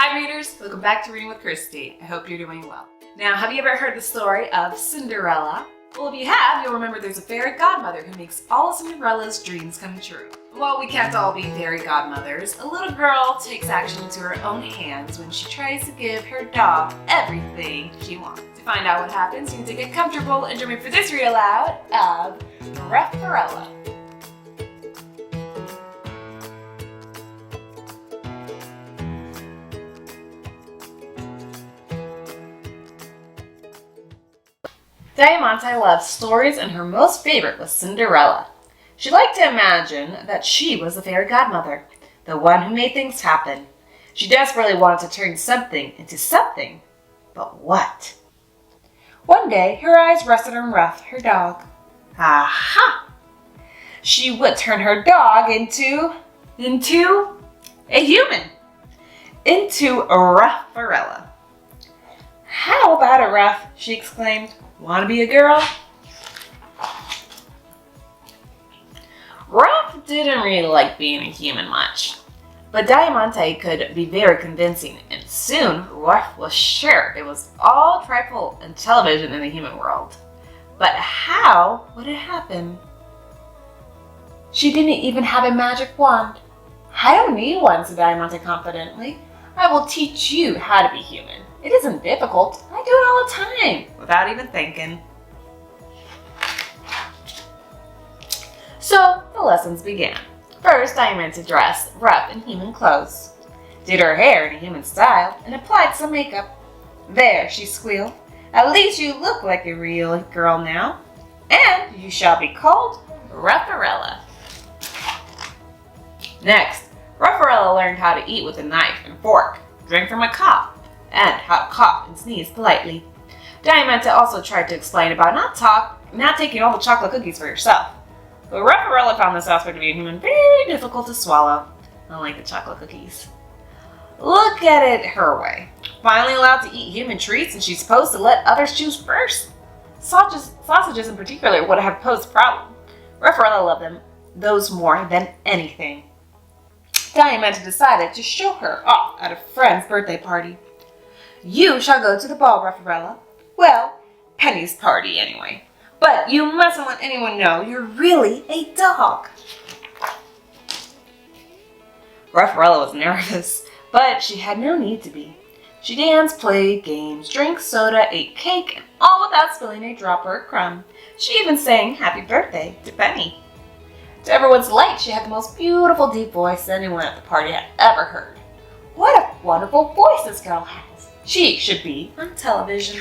Hi readers, welcome back to Reading with Christy. I hope you're doing well. Now, have you ever heard the story of Cinderella? Well, if you have, you'll remember there's a fairy godmother who makes all of Cinderella's dreams come true. While we can't all be fairy godmothers, a little girl takes action into her own hands when she tries to give her dog everything she wants. To find out what happens, you need to get comfortable and join me for this read aloud of Rufferella. Diamante loved stories, and her most favorite was Cinderella. She liked to imagine that she was the fairy godmother, the one who made things happen. She desperately wanted to turn something into something, but what? One day, her eyes rested on Ruff, her dog. Aha! She would turn her dog into a human, into a Rufferella. How about it, Ruff? She exclaimed. Want to be a girl? Ruff didn't really like being a human much, but Diamante could be very convincing, and soon Ruff was sure it was all trifle and television in the human world. But how would it happen? She didn't even have a magic wand. I don't need one, said Diamante confidently. I will teach you how to be human. It isn't difficult. I do it all the time, without even thinking. So the lessons began. First, Diamante dressed Ruff in human clothes, did her hair in a human style, and applied some makeup. There, she squealed. At least you look like a real girl now. And you shall be called Rufferella. Next, Rufferella learned how to eat with a knife and fork, drink from a cup, and how to cough and sneeze politely. Diamante also tried to explain about not taking all the chocolate cookies for yourself. But Rufferella found this aspect of being human very difficult to swallow, unlike the chocolate cookies. Look at it her way. Finally allowed to eat human treats, and she's supposed to let others choose first. Sausages in particular would have posed a problem. Rufferella loved those more than anything. Diamante decided to show her off at a friend's birthday party. You shall go to the ball, Rufferella. Well, Penny's party anyway. But you mustn't let anyone know you're really a dog. Rufferella was nervous, but she had no need to be. She danced, played games, drank soda, ate cake, and all without spilling a drop or a crumb. She even sang happy birthday to Penny. To everyone's delight, she had the most beautiful deep voice anyone at the party had ever heard. What a wonderful voice this girl has. She should be on television.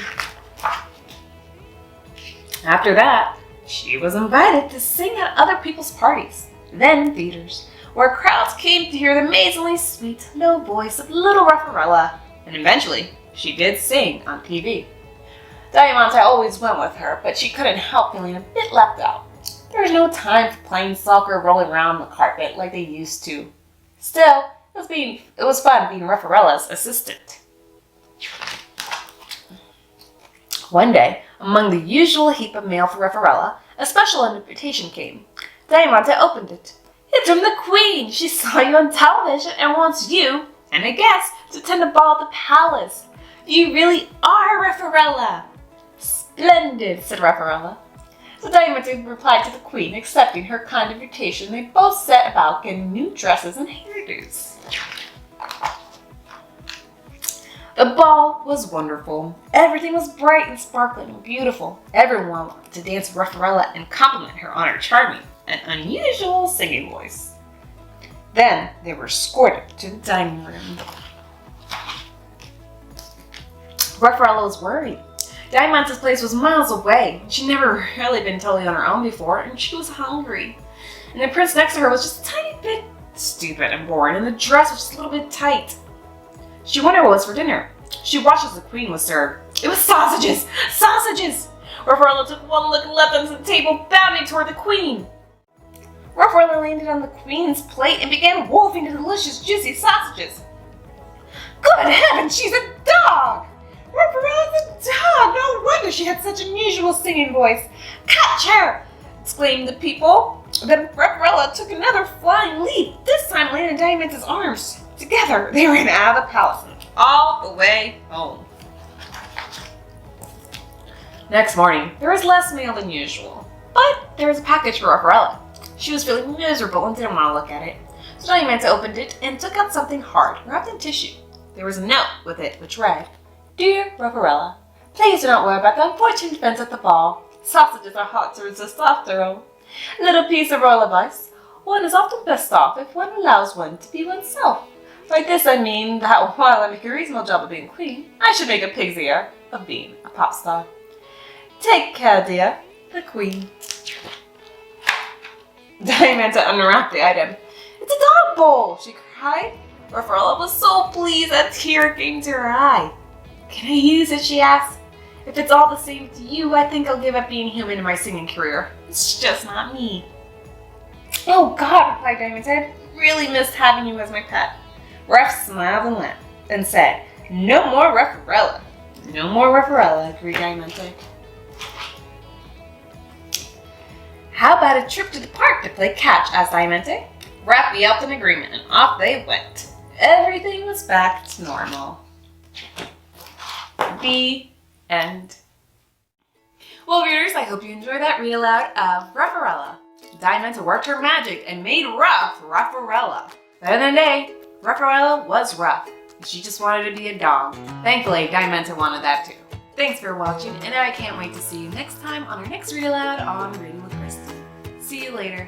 After that, she was invited to sing at other people's parties, then theaters, where crowds came to hear the amazingly sweet, low voice of little Rufferella, and eventually, she did sing on TV. Diamante always went with her, but she couldn't help feeling a bit left out. There was no time for playing soccer or rolling around the carpet like they used to. Still, it was fun being Rufferella's assistant. One day, among the usual heap of mail for Rufferella, a special invitation came. Diamante opened it. It's from the Queen. She saw you on television and wants you and a guest to attend a ball at the palace. You really are Rufferella. Splendid, said Rufferella. So Diamante replied to the Queen, accepting her kind invitation. They both set about getting new dresses and hairdos. The ball was wonderful. Everything was bright and sparkling and beautiful. Everyone wanted to dance with Rufferella and compliment her on her charming and unusual singing voice. Then they were escorted to the dining room. Rufferella was worried. Diamante's place was miles away. She'd never really been totally on her own before, and she was hungry. And the prince next to her was just a tiny bit stupid and boring, and the dress was just a little bit tight. She wondered what was for dinner. She watched as the Queen was served. It was sausages! Sausages! Rufferella took one look and leapt onto the table, bounding toward the Queen. Rufferella landed on the Queen's plate and began wolfing the delicious, juicy sausages. Good heavens, she's a dog! Rufferella's a dog! No wonder she had such an unusual singing voice. Catch her! Exclaimed the people. Then Rufferella took another flying leap, this time landing in Diamante's arms. Together, they ran out of the palace and all the way home. Next morning, there was less mail than usual, but there was a package for Rufferella. She was feeling miserable and didn't want to look at it. So Diamante opened it and took out something hard, wrapped in tissue. There was a note with it, which read, "Dear Rufferella, please do not worry about the unfortunate events at the ball. Sausages are hard to resist after all. A little piece of royal advice. One is often best off if one allows one to be oneself. By this I mean that while I make a reasonable job of being queen, I should make a pig's ear of being a pop star. Take care, dear, the queen." Diamante unwrapped the item. "It's a dog bowl!" she cried. Rufferella was so pleased a tear came to her eye. "Can I use it?" she asked. "If it's all the same to you, I think I'll give up being human in my singing career. It's just not me." "Oh God," replied Diamante, "I really missed having you as my pet." Ruff smiled and laughed and said, "No more Rufferella." "No more Rufferella," agreed Diamante. "How about a trip to the park to play catch?" asked Diamante. Ruff yelped in agreement and off they went. Everything was back to normal. The end. Well, readers, I hope you enjoyed that read aloud of Rufferella. Diamante worked her magic and made Ruff Rufferella. But at the end of the day, Rufferella was rough. She just wanted to be a dog. Thankfully, Diamante wanted that too. Thanks for watching, and I can't wait to see you next time on our next read aloud on Reading with Kristen. See you later.